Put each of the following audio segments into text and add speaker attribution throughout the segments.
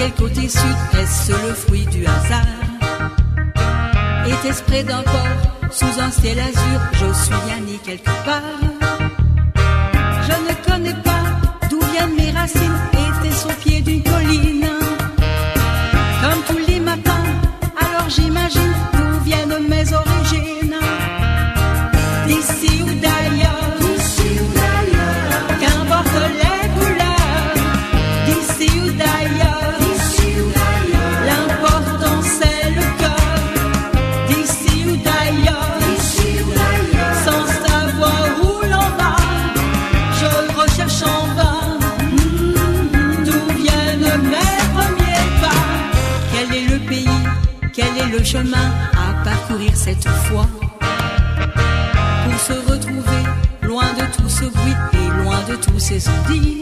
Speaker 1: quel côté sud? Est-ce le fruit du hasard? Était-ce près d'un port, sous un ciel azur? Je suis bien né quelque part. Je ne connais pas d'où viennent mes racines. Était-ce au pied d'une colline? Comme tous les matins, alors j'imagine d'où viennent mes origines. D'ici ou d'ailleurs, qu'importe les couleurs. D'ici ou d'ailleurs, l'important c'est le cœur. D'ici ou d'ailleurs, sans savoir où l'on va, je recherche en vain d'où viennent mes premiers pas. Quel est le pays, quel est le chemin à parcourir cette fois, pour se retrouver loin de tout ce bruit et loin de tous ces ondits?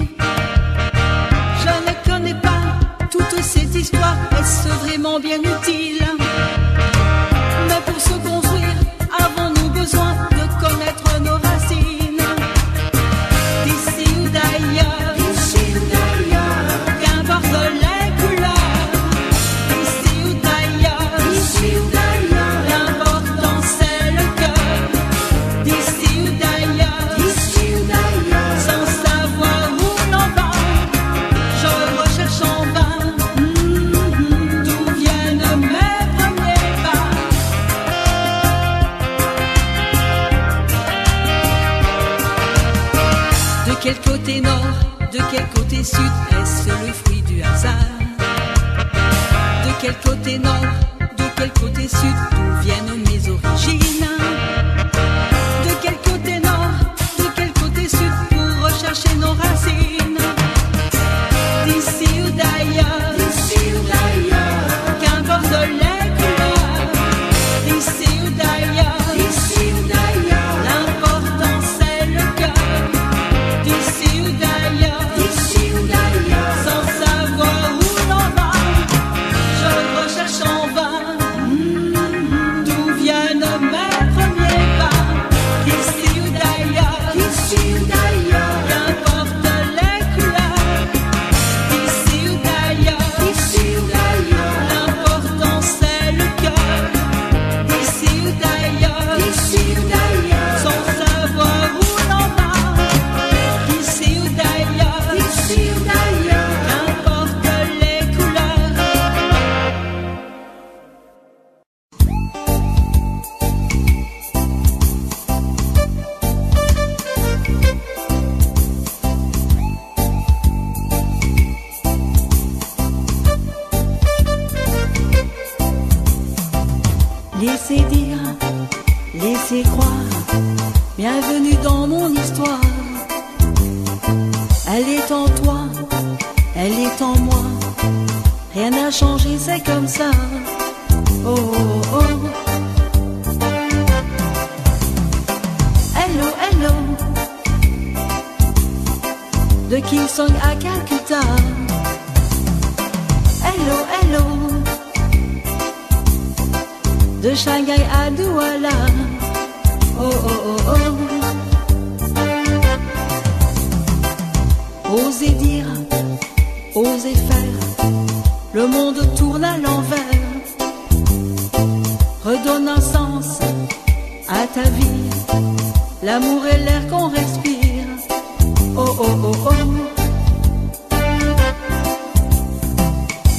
Speaker 1: Je ne connais pas toute cette histoire, est-ce vraiment bien utile? Mais pour se construire, avons-nous besoin de connaître nos racines? D'ici ou d'ailleurs, qu'importe les couleurs. D'ici ou d'ailleurs, l'important c'est le cœur. D'ici ou d'ailleurs, sans savoir où l'on va, je recherche en vain d'où viennent mes premiers pas. De quel côté nord, de quel côté sud? Est-ce le fruit du hasard? De quel côté nord, de quel côté sud? D'où viennent mes origines? De quel côté nord, de quel côté sud? Pour rechercher nos racines. D'ici ou d'ailleurs, qu'importe les couleurs. D'ici ou d'ailleurs, l'important c'est le cœur. D'ici ou d'ailleurs, sans savoir où l'on va, je recherche en vain d'où viennent mes premiers pas. D'ici ou d'ailleurs, qu'importe les couleurs. D'ici ou d'ailleurs, l'important c'est le cœur. D'ici ou d'ailleurs, sans savoir où l'on va. D'ici ou d'ailleurs, qu'importe les couleurs. Laissez dire, laissez croire, bienvenue dans mon histoire. Elle est en toi, elle est en moi, rien n'a changé, c'est comme ça. Oh, oh, oh. Hello, hello, de Kingston à Calcutta. Hello, hello, de Shanghai à Douala. Oh, oh, oh, oh. Osez dire, osez faire, le monde tourne à l'envers. Redonne un sens à ta vie, l'amour et l'air qu'on respire. Oh, oh, oh, oh.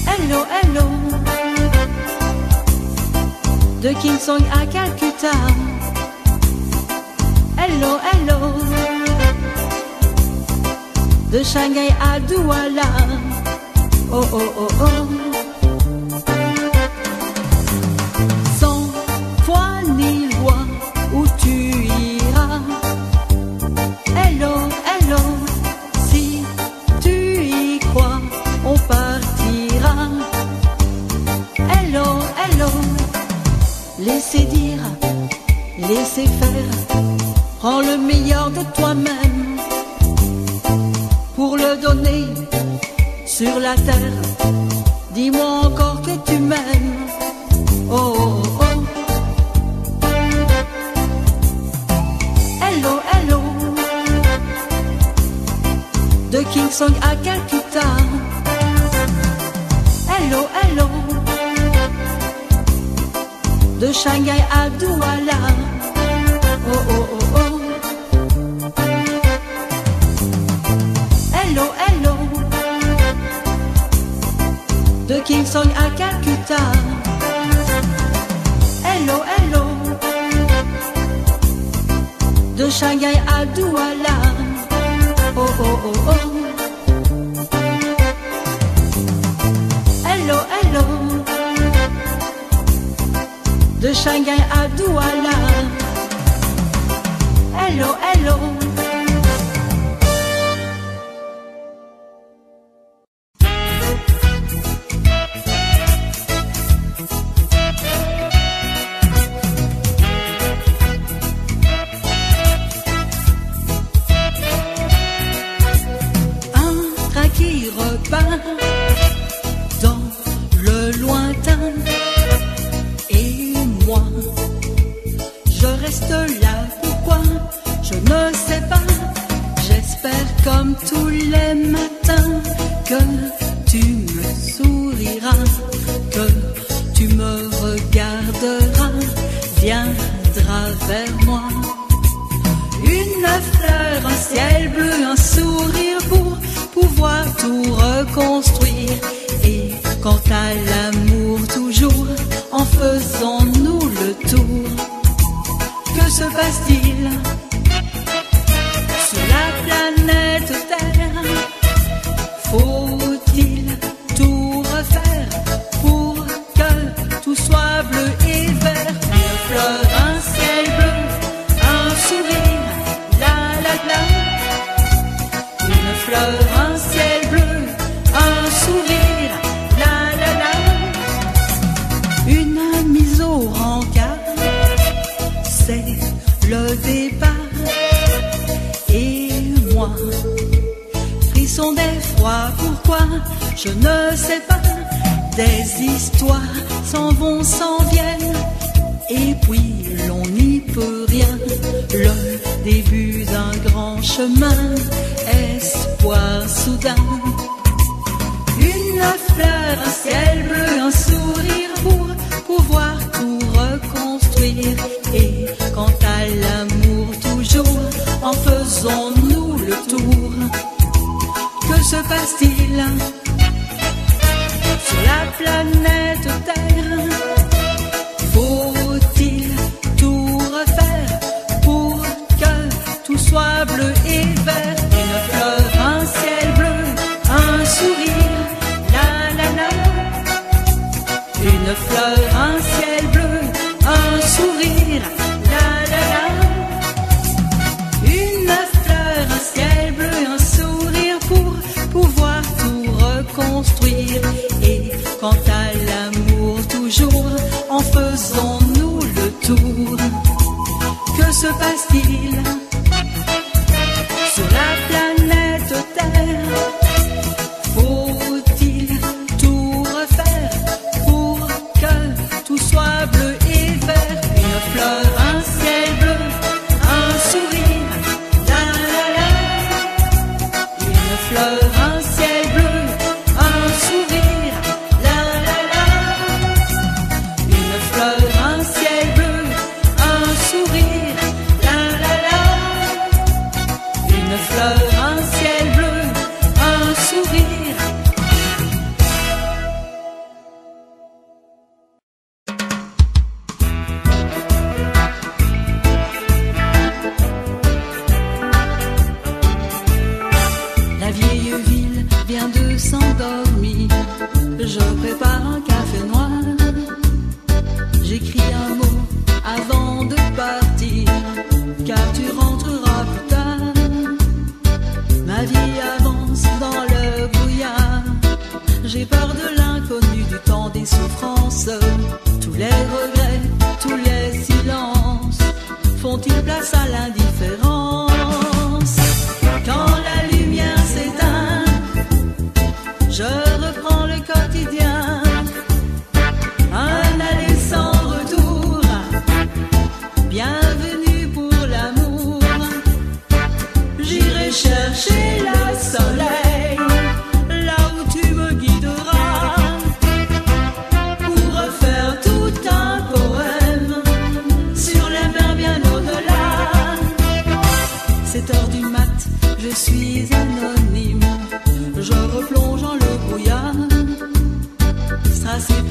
Speaker 1: Hello, hello, de Kingston à Calcutta. Hello, hello, de Shanghai à Douala. Oh, oh, oh, oh. Sans foi ni loi, où tu iras. Hello, hello, si tu y crois, on partira. Hello, hello, laissez dire, laissez faire, prends le meilleur de toi-même pour le donner sur la terre. Dis-moi encore que tu m'aimes. Oh, oh, oh. Hello, hello, de Kingston à Calcutta. Shanghai à Douala. Oh oh oh oh. Hello hello. De Kingston à Calcutta. Hello hello. De Shanghai à Douala. Oh oh oh oh. Hello hello. De Shanghai à Douala. Hello, hello. Un train qui repart dans le lointain. Je reste là, pourquoi? Je ne sais pas. J'espère comme tous les matins que tu me souriras, que tu me regarderas, viendras vers moi. Une fleur, un ciel bleu, un sourire pour pouvoir tout reconstruire. Et quant à l'amour, toujours en faisons-nous le tour. Que se passe-t-il sur la planète Terre? Faut-il tout refaire pour que tout soit bleu et vert? Une fleur, un ciel bleu, un sourire, la la la. Une fleur, un ciel bleu, un sourire, la la la. Une mise au rencard, c'est le départ. Et moi, frisson d'effroi, pourquoi? Je ne sais pas. Des histoires s'en vont, s'en viennent, et puis l'on n'y peut rien. Le début d'un grand chemin, espoir soudain. Une fleur, un ciel bleu, un sourire pour pouvoir tout reconstruire. Et quant à l'amour, toujours en faisons-nous le tour. Que se passe-t-il sur la planète Terre? Faut-il tout refaire pour que tout soit bleu et vert? Une fleur, un ciel bleu, un sourire, la la la. Une fleur, un ciel bleu, un sourire, la la la. Une fleur, un ciel bleu, un sourire pour pouvoir tout reconstruire. Et quant à l'amour, toujours en faisons-nous le tour. Que se passe-t-il sur la planète Terre? Faut-il tout refaire pour que tout soit bleu et vert? Une fleur, un ciel bleu, un sourire, la la la. Une fleur, un ciel bleu, un sourire, la la la. Une fleur, un ciel bleu, un sourire, la la la. Une fleur, un ciel bleu, un sourire. La vieille ville vient de s'endormir. Je prépare un café noir. J'écris un mot avant de partir, car tu rentreras plus tard. Ma vie avance dans le brouillard. J'ai peur de l'inconnu, du temps des souffrances. Tous les regrets, tous les silences font-ils place à l'indifférence? Quand la lumière s'éteint, je reprends le quotidien. Un aller sans retour, bienvenue pour l'amour. J'irai chercher le soleil, là où tu me guideras, pour refaire tout un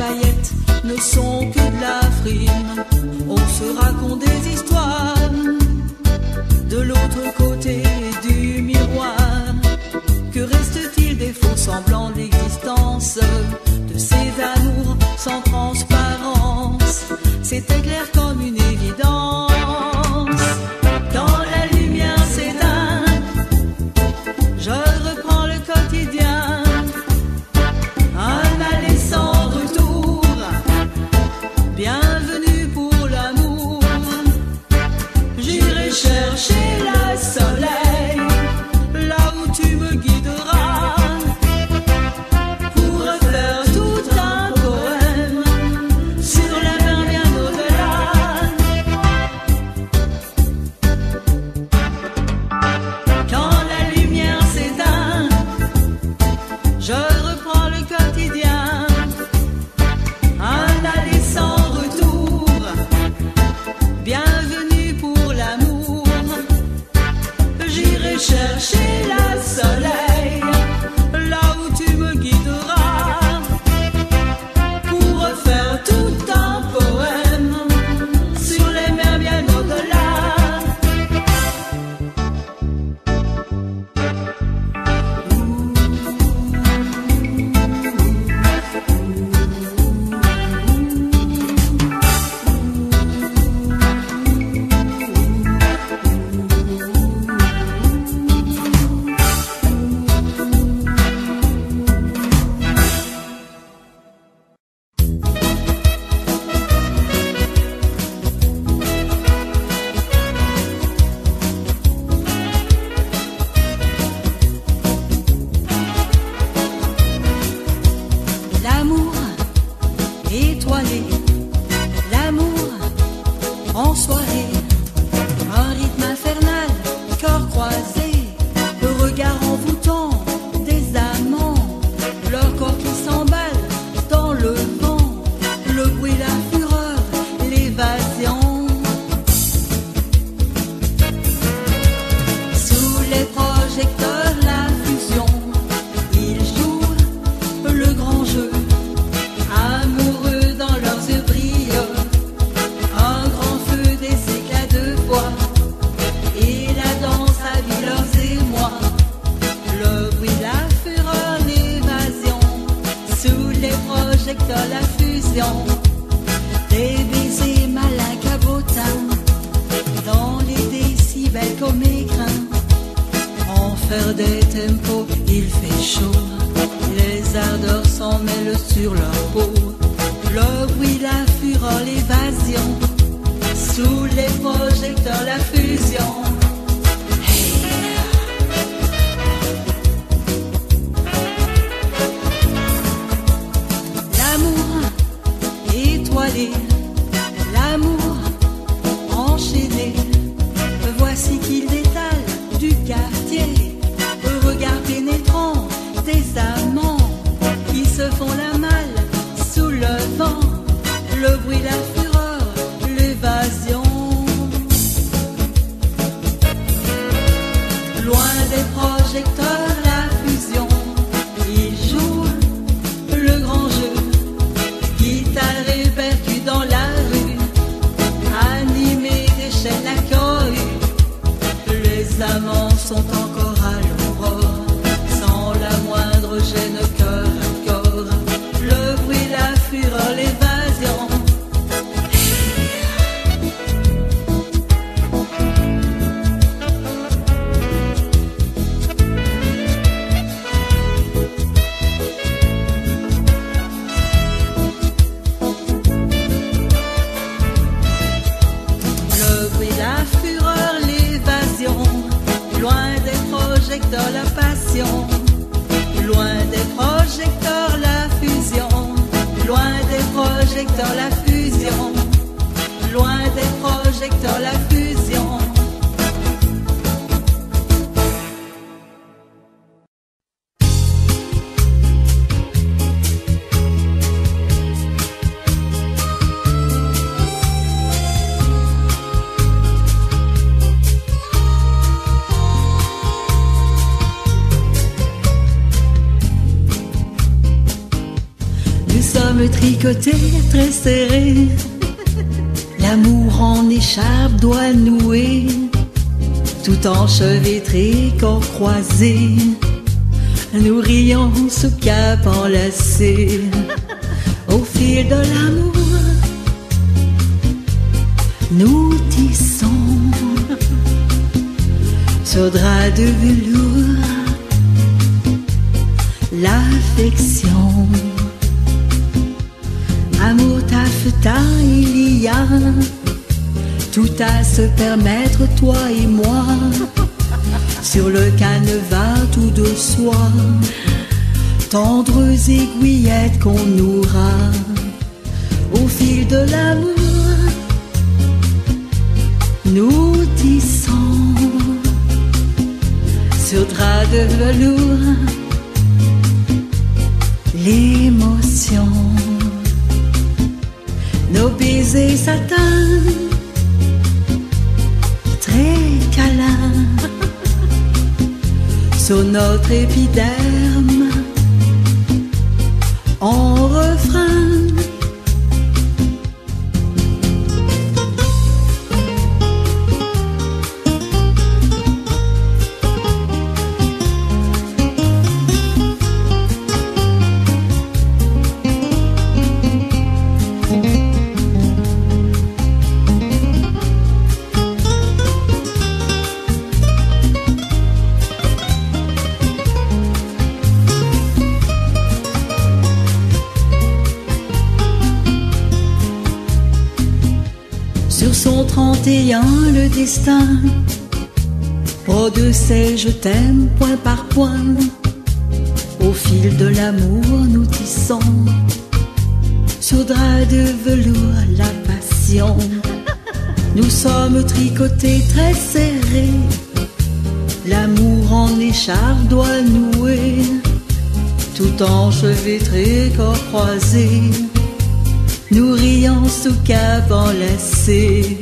Speaker 1: paillettes ne sont que de la frime. On se raconte des histoires de l'autre côté du miroir. Que reste-t-il des faux semblants d'existence, de ces amours sans transparence? C'était clair comme une évidence. Quand la lumière s'éteint, je reprends le quotidien. Un aller sans retour, bienvenue pour l'amour. J'irai chercher le soleil, là où tu me guideras, pour refaire tout un poème sur la mer bien au-delà. Quand la lumière s'éteint, je reprends le quotidien. Un aller sans retour, bienvenue pour l'amour. J'irai chercher le soleil, là où tu me guideras, pour refaire tout un poème sur les mers bien au-delà. L'amour étoilé, l'amour en soirée, un rythme infernal, cœur croisé, regard envoûtant des amants, leur corps qui s'emballe dans le vent, le bruit, la fureur, l'évasion. Sous les projecteurs, la fusion, ils jouent le grand jeu. Amoureux dans leurs yeux brillent, un grand feu, des éclats de voix, et la danse habille leurs émois. Le bruit, la fureur, l'évasion, sous les projecteurs, la fusion, des baisers malins cabotins, dans les décibels comme écrins. En faire des tempos, il fait chaud, les ardeurs s'en mêlent sur leur peau. Le bruit, la fureur, l'évasion, sous les projecteurs, la fusion. Hey. L'amour étoilé, l'amour enchaîné, voici qu'il détale du quartier, regard pénétrant des amants qui se font la malle sous le vent, le bruit, la fureur, l'évasion. Loin des projecteurs, la fusion, ils jouent le grand jeu, guitare et percus dans la rue, animés des chaînes à cohue. Les amants sont encore à l'aurore, sans la moindre gêne, cœur à corps. Le bruit, la fureur, l'évasion. Le bruit, la fureur, l'évasion, loin des projecteurs, la passion, loin des projecteurs, la fusion, loin des projecteurs, la fusion, loin des projecteurs, la fusion. sommes tricotés très serrés, l'amour en écharpe doit nouer, tout enchevêtré, corps croisés, nous rions sous cap enlacé, au fil de l'amour, nous tissons, sur drap de velours, l'affection. Amour taffetas, il y a tout à se permettre, toi et moi, sur le canevas tout de soi, tendres aiguillettes qu'on nourra, au fil de l'amour, nous tissons, sur drap de velours, l'émotion. Nos baisers satin, très câlins, sur notre épiderme, en refrain. Sur son 31, le destin de ces je t'aime point par point. Au fil de l'amour nous tissons, sur drap de velours la passion. Nous sommes tricotés très serrés, l'amour en écharpe doit nouer, tout enchevêtré, corps croisé, nous rions sous cap enlacé,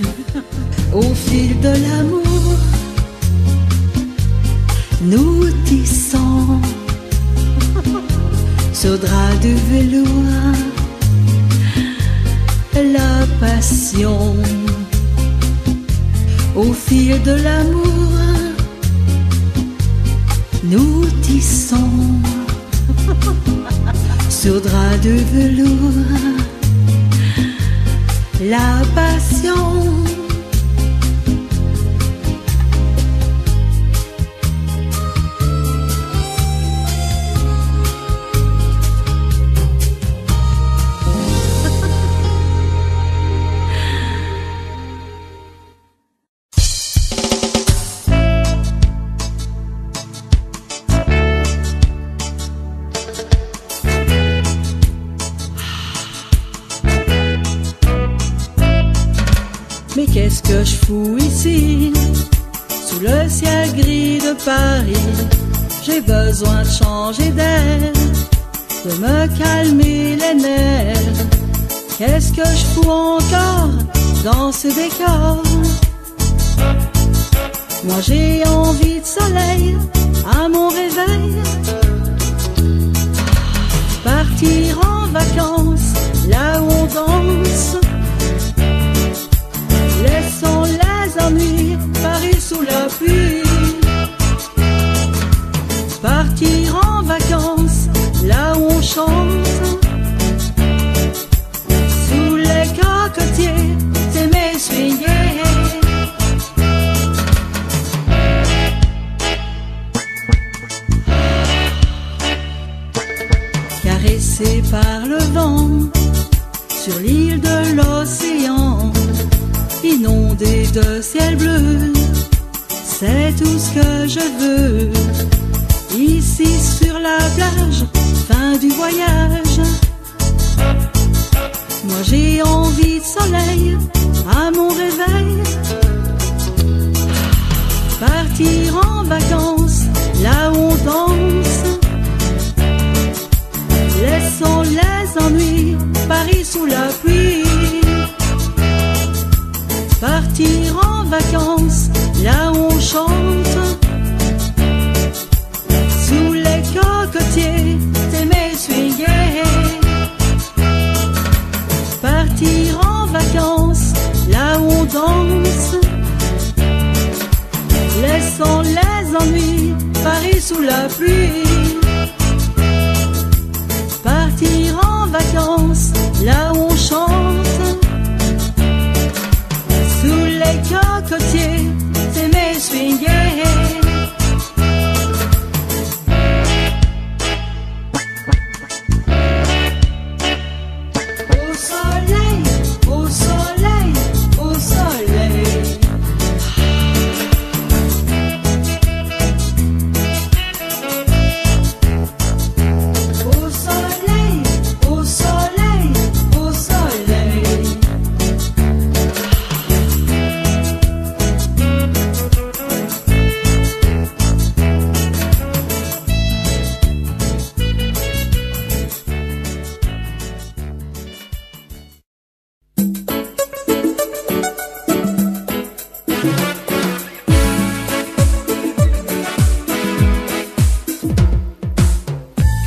Speaker 1: au fil de l'amour, nous tissons, sur drap de velours, la passion. Au fil de l'amour, nous tissons, sur drap de velours, la passion. Mais qu'est-ce que je fous ici, sous le ciel gris de Paris? J'ai besoin de changer d'air, de me calmer les nerfs. Qu'est-ce que je fous encore dans ce décor? Moi j'ai envie de soleil à mon réveil, partir en vacances là où on danse. Laissons les ennuis, Paris sous la pluie. Partir en vacances, là où on chante. Sous les cocotiers, t'aimer swinguer. Caressé par le vent, sur l'île de l'océan, inondé de ciel bleu, c'est tout ce que je veux. Ici sur la plage, fin du voyage. Moi j'ai envie de soleil à mon réveil, partir en vacances là où on danse. Laissons les ennuis, Paris sous la pluie. Partir en vacances, là où on chante. Sous les cocotiers, t'aimer swinguer. Partir en vacances, là où on danse, laissant les ennuis, Paris sous la pluie. Partir en vacances, là où on chante, sous les cocotiers, s'aimer swinguer. Au soleil, au soleil, au soleil. Au soleil, au soleil, au soleil.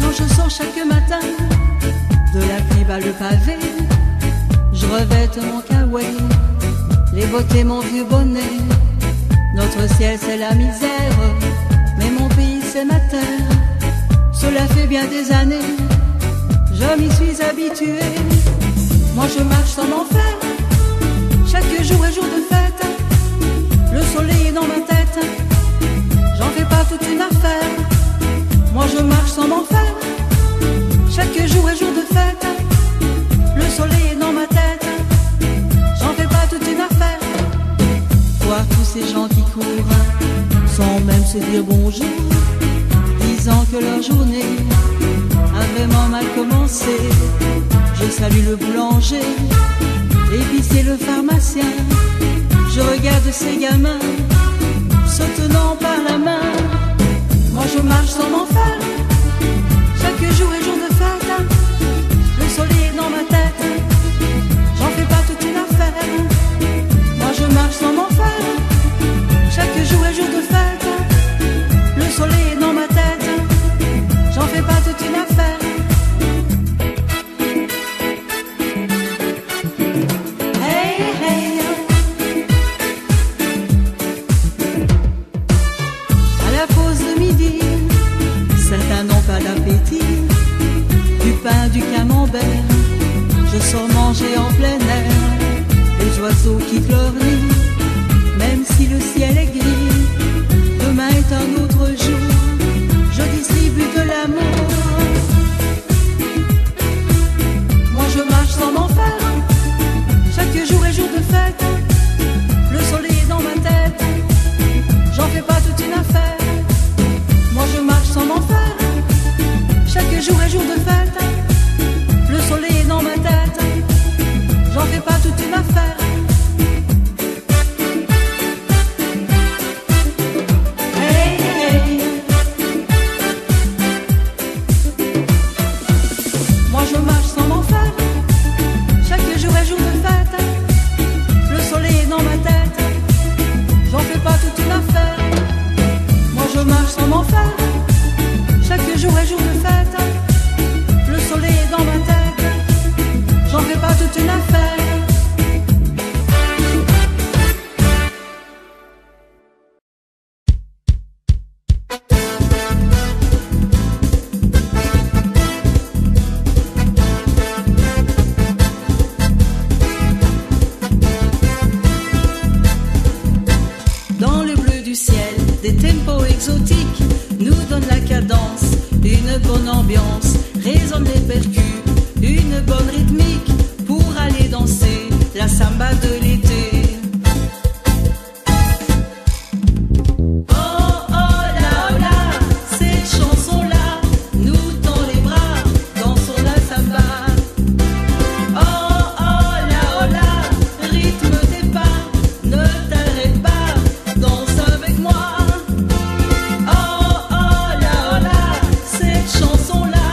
Speaker 1: Quand je sors chaque matin de la criba le pavé, je revête mon kawaii, les bottes mon vieux bonnet. Notre ciel c'est la misère, mais mon pays c'est ma terre. Cela fait bien des années, je m'y suis habitué. Moi je marche sans m'en faire, chaque jour est jour de fête. Le soleil est dans ma tête, j'en fais pas toute une affaire. Moi je marche sans m'en faire, chaque jour est jour de fête. Le soleil est dans ma tête, j'en fais pas toute une affaire. Voir tous ces gens qui courent, sans même se dire bonjour, disant que leur journée a vraiment mal commencé. Je salue le boulanger, l'épicier, le pharmacien. Je regarde ces gamins se tenant par la main. Moi je marche sans m'en faire, chaque jour est jour de fête. Le soleil est dans ma tête, j'en fais pas toute une affaire. Moi je marche sans m'en faire, chaque jour est jour de fête. Le soleil est dans ma tête, j'en fais pas toute une affaire. Hey, hey. À la pause de midi, certains n'ont pas d'appétit. Du pain, du camembert, je sors manger en plein air. Les oiseaux qui pleurent, même si le ciel est gris. Demain est un autre jour, je distribue de l'amour. Moi je marche sans m'en faire, chaque jour est jour de fête. Le soleil est dans ma tête, j'en fais pas toute une affaire. Moi je marche sans m'en faire, chaque jour est jour de fête. Le soleil est dans ma tête, j'en fais pas toute une affaire. Hey, hey. Moi je marche sans m'en faire, chaque jour est jour de fête. Le soleil est dans ma tête, j'en fais pas toute une affaire. Moi je marche sans m'en faire, chaque jour est jour de fête. Le soleil est dans ma tête, j'en fais pas toute une affaire. Dans le bleu du ciel, des tempos exotiques nous donnent la cadence, une bonne ambiance, résonnent les percus, une bonne rythmique pour aller danser la samba de l'été. Oh là, cette chanson-là nous tend les bras, dansons la samba. Oh là, rythme tes pas, ne t'arrête pas, danse avec moi. Oh là, cette chanson-là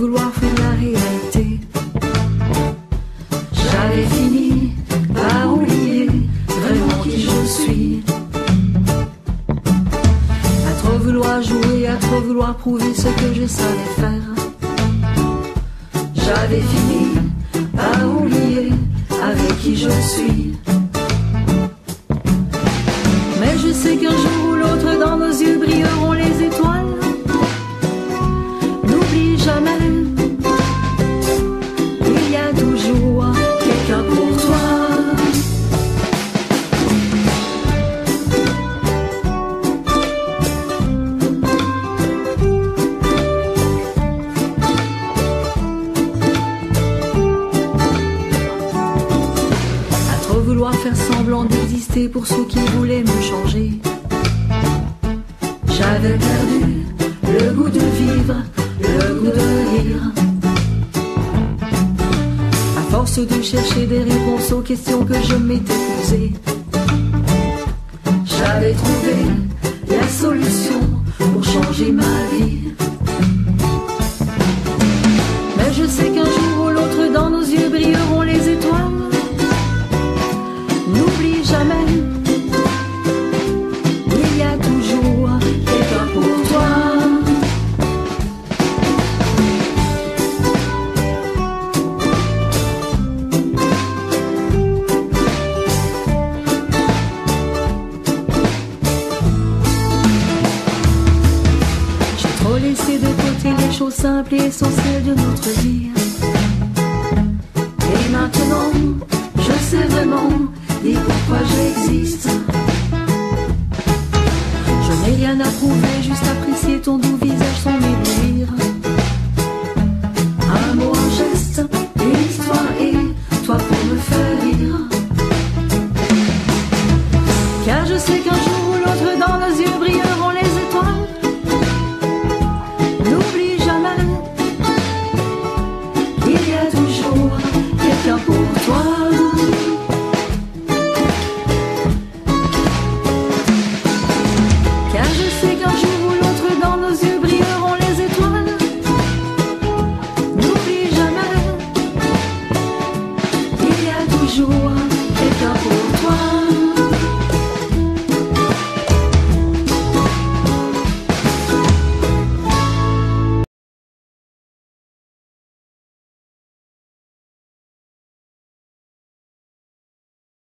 Speaker 1: vouloir faire la réalité. J'avais fini par oublier vraiment qui je suis. À trop vouloir jouer, à trop vouloir prouver ce que je savais faire. J'avais fini par oublier avec qui je suis. Mais je sais qu'un jour ou l'autre dans nos yeux brilleront les étoiles. N'oublie jamais, il y a toujours quelqu'un pour toi. À trop vouloir faire semblant d'exister pour ceux qui voulaient me changer. J'avais perdu le goût de vivre, le goût de rire. À force de chercher des réponses aux questions que je m'étais posées, j'avais trouvé la solution pour changer ma vie. Mais je sais qu'un jour ou l'autre dans nos yeux brilleront les étoiles. N'oublie jamais, il y a toujours quelqu'un pour toi. J'ai trop laissé de côté les choses simples et essentielles de notre vie. Et maintenant, je sais vraiment et pourquoi j'existe. Je n'ai rien à prouver, juste apprécier ton doux visage sans m'éblouir. Un mot, un geste, une histoire et toi pour me faire rire. Car je sais qu'un jour ou l'autre dans nos yeux brilleront les étoiles. N'oublie jamais, il y a toujours quelqu'un pour toi. Car je sais qu'un jour ou l'autre dans nos yeux brilleront les étoiles. N'oublie jamais, il y a toujours quelqu'un pour toi.